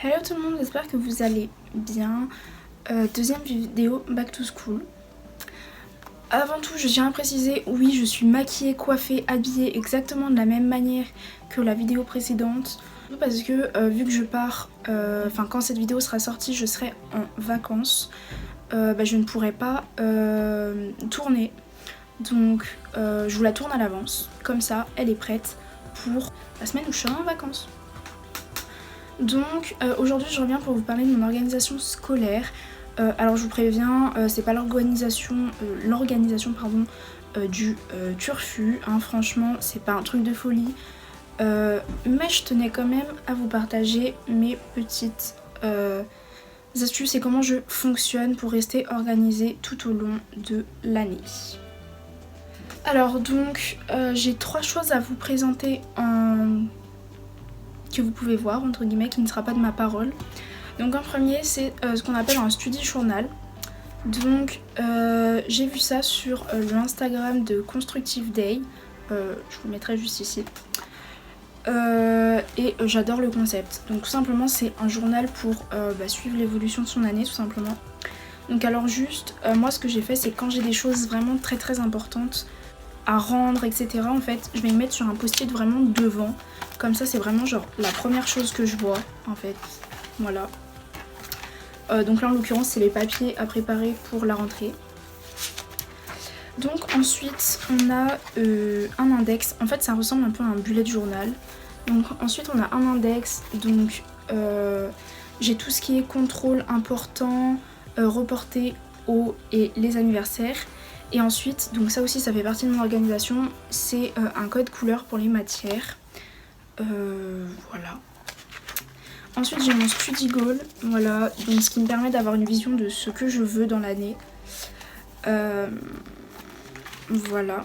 Hello tout le monde, j'espère que vous allez bien. Deuxième vidéo Back to School. Avant tout, je tiens à préciser, oui, je suis maquillée, coiffée, habillée exactement de la même manière que la vidéo précédente. Parce que vu que je pars, quand cette vidéo sera sortie, je serai en vacances. Je ne pourrai pas tourner. Donc je vous la tourne à l'avance. Comme ça, elle est prête pour la semaine où je serai en vacances. Donc aujourd'hui je reviens pour vous parler de mon organisation scolaire. Alors je vous préviens, c'est pas l'organisation du turfu, hein, franchement c'est pas un truc de folie. Mais je tenais quand même à vous partager mes petites astuces et comment je fonctionne pour rester organisée tout au long de l'année. Alors donc j'ai 3 choses à vous présenter que vous pouvez voir entre guillemets, qui ne sera pas de ma parole. Donc en premier c'est ce qu'on appelle un study journal. Donc j'ai vu ça sur le Instagram de Constructive Day, je vous le mettrai juste ici. J'adore le concept. Donc tout simplement c'est un journal pour suivre l'évolution de son année tout simplement. Donc alors juste moi ce que j'ai fait c'est quand j'ai des choses vraiment très très importantes à rendre etc, en fait je vais me mettre sur un post-it vraiment devant, comme ça c'est vraiment genre la première chose que je vois en fait, voilà. Donc là en l'occurrence c'est les papiers à préparer pour la rentrée. Donc ensuite on a un index, en fait ça ressemble un peu à un bullet journal. Donc ensuite on a un index, donc j'ai tout ce qui est contrôle important, reporté au et les anniversaires. Et ensuite, donc ça aussi ça fait partie de mon organisation, c'est un code couleur pour les matières. Voilà. Ensuite j'ai mon study goal, voilà, donc ce qui me permet d'avoir une vision de ce que je veux dans l'année. Voilà.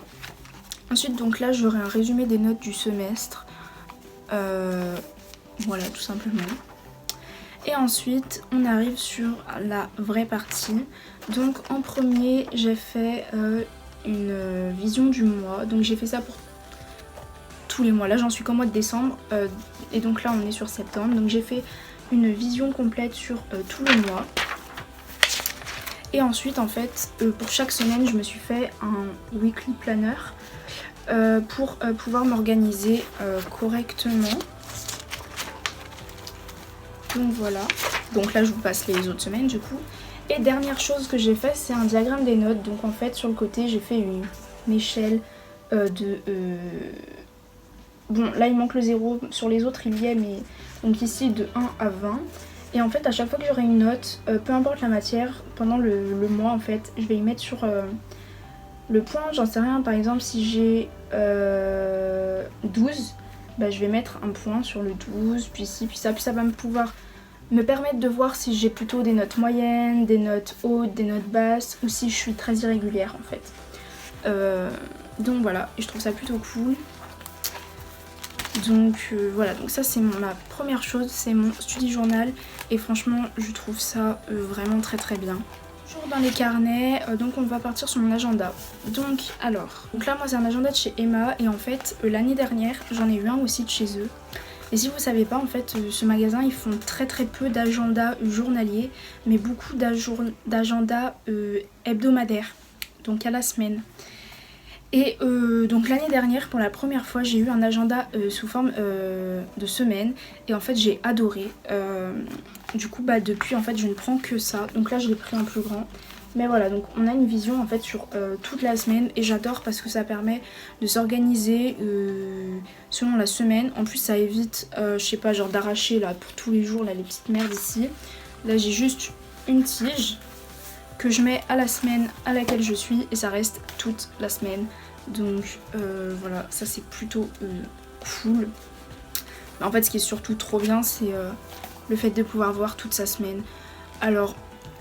Ensuite donc là j'aurai un résumé des notes du semestre. Voilà tout simplement. Et ensuite on arrive sur la vraie partie. Donc en premier j'ai fait une vision du mois. Donc j'ai fait ça pour tous les mois. Là j'en suis qu'en mois de décembre et donc là on est sur septembre. Donc j'ai fait une vision complète sur tout le mois. Et ensuite en fait pour chaque semaine je me suis fait un weekly planner pour pouvoir m'organiser correctement. Donc voilà, donc là je vous passe les autres semaines du coup. Et dernière chose que j'ai fait c'est un diagramme des notes. Donc en fait sur le côté j'ai fait une échelle bon là il manque le 0, sur les autres il y est, mais donc ici de 1 à 20. Et en fait à chaque fois que j'aurai une note, peu importe la matière, pendant le mois en fait, je vais y mettre sur le point, j'en sais rien, par exemple si j'ai 12, je vais mettre un point sur le 12, puis ci, puis ça va me permettre de voir si j'ai plutôt des notes moyennes, des notes hautes, des notes basses, ou si je suis très irrégulière en fait. Donc voilà, et je trouve ça plutôt cool. Donc voilà, donc ça c'est ma première chose, c'est mon study journal, et franchement je trouve ça vraiment très très bien. Toujours dans les carnets, donc on va partir sur mon agenda. Donc là moi c'est un agenda de chez Emma, et en fait l'année dernière j'en ai eu un aussi de chez eux. Et si vous savez pas, en fait ce magasin ils font très très peu d'agendas journaliers, mais beaucoup d'agendas hebdomadaires, donc à la semaine. Et donc l'année dernière pour la première fois j'ai eu un agenda sous forme de semaine, et en fait j'ai adoré. Du coup depuis en fait je ne prends que ça, donc là je l'ai pris un plus grand. Mais voilà, donc on a une vision en fait sur toute la semaine, et j'adore parce que ça permet de s'organiser selon la semaine. En plus ça évite, je sais pas, genre d'arracher là pour tous les jours là les petites merdes ici. Là j'ai juste une tige que je mets à la semaine à laquelle je suis, et ça reste toute la semaine. Donc voilà, ça c'est plutôt cool. Mais en fait ce qui est surtout trop bien c'est le fait de pouvoir voir toute sa semaine. Alors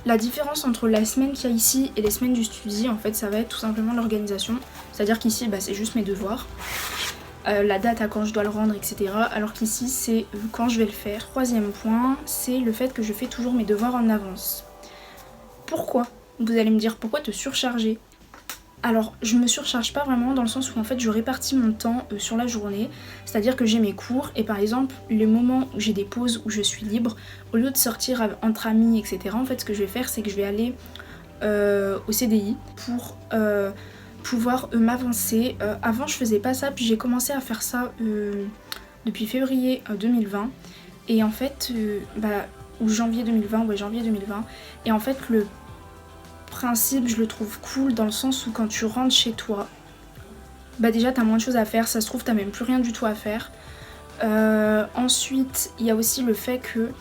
la différence entre la semaine qu'il y a ici et les semaines du study, en fait ça va être tout simplement l'organisation. C'est à dire qu'ici c'est juste mes devoirs, la date à quand je dois le rendre, etc. Alors qu'ici c'est quand je vais le faire. Troisième point, c'est le fait que je fais toujours mes devoirs en avance. Pourquoi ? Vous allez me dire pourquoi te surcharger ? Alors je me surcharge pas vraiment dans le sens où en fait je répartis mon temps sur la journée, c'est-à-dire que j'ai mes cours et par exemple les moments où j'ai des pauses où je suis libre, au lieu de sortir entre amis etc, en fait ce que je vais faire c'est que je vais aller au CDI pour pouvoir m'avancer. Avant je faisais pas ça, puis j'ai commencé à faire ça depuis février 2020 et en fait ou janvier 2020, ouais janvier 2020, et en fait le principe je le trouve cool dans le sens où quand tu rentres chez toi, bah déjà t'as moins de choses à faire, ça se trouve t'as même plus rien du tout à faire. Ensuite il y a aussi le fait que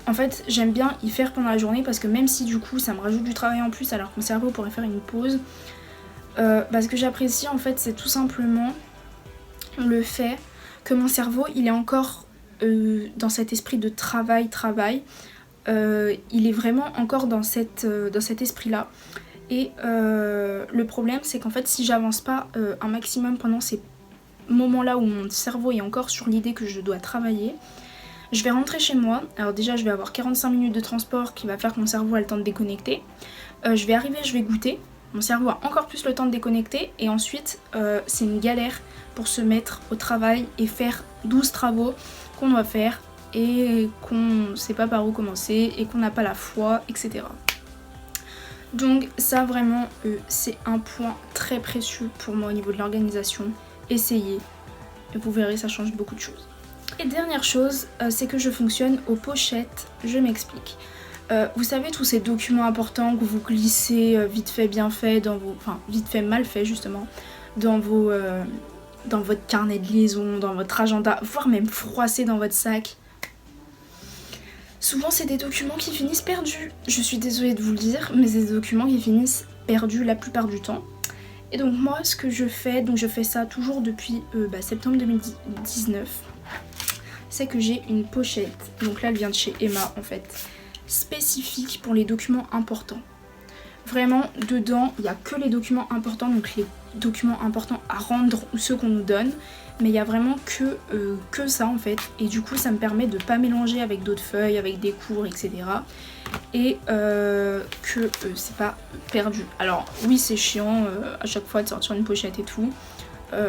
en fait j'aime bien y faire pendant la journée parce que même si du coup ça me rajoute du travail en plus alors que mon cerveau pourrait faire une pause, ce que j'apprécie en fait c'est tout simplement le fait que mon cerveau il est encore dans cet esprit de travail, il est vraiment encore dans cet esprit là et le problème c'est qu'en fait si j'avance pas un maximum pendant ces moments là où mon cerveau est encore sur l'idée que je dois travailler, je vais rentrer chez moi. Alors déjà je vais avoir 45 minutes de transport qui va faire que mon cerveau a le temps de déconnecter, je vais arriver, je vais goûter, mon cerveau a encore plus le temps de déconnecter et ensuite c'est une galère pour se mettre au travail et faire 12 travaux qu'on doit faire et qu'on sait pas par où commencer et qu'on n'a pas la foi, etc. Donc ça vraiment c'est un point très précieux pour moi au niveau de l'organisation. Essayez et vous verrez ça change beaucoup de choses. Et dernière chose, c'est que je fonctionne aux pochettes, je m'explique. Vous savez tous ces documents importants que vous glissez vite fait bien fait dans vos, enfin vite fait mal fait justement, dans votre carnet de liaison, dans votre agenda, voire même froissé dans votre sac. Souvent c'est des documents qui finissent perdus. Je suis désolée de vous le dire, mais c'est des documents qui finissent perdus la plupart du temps. Et donc moi ce que je fais, donc je fais ça toujours depuis septembre 2019, c'est que j'ai une pochette, donc là elle vient de chez Emma en fait, spécifique pour les documents importants. Vraiment dedans il n'y a que les documents importants, donc les documents importants à rendre ou ceux qu'on nous donne, mais il y a vraiment que ça en fait, et du coup ça me permet de pas mélanger avec d'autres feuilles, avec des cours etc, et que c'est pas perdu. Alors oui c'est chiant à chaque fois de sortir une pochette et tout,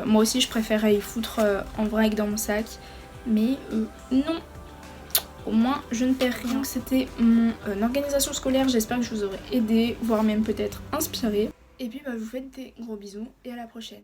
moi aussi je préférerais y foutre en vrac dans mon sac, mais non, au moins je ne perds rien. C'était mon organisation scolaire, j'espère que je vous aurai aidé, voire même peut-être inspiré. Et puis je vous fais des gros bisous et à la prochaine.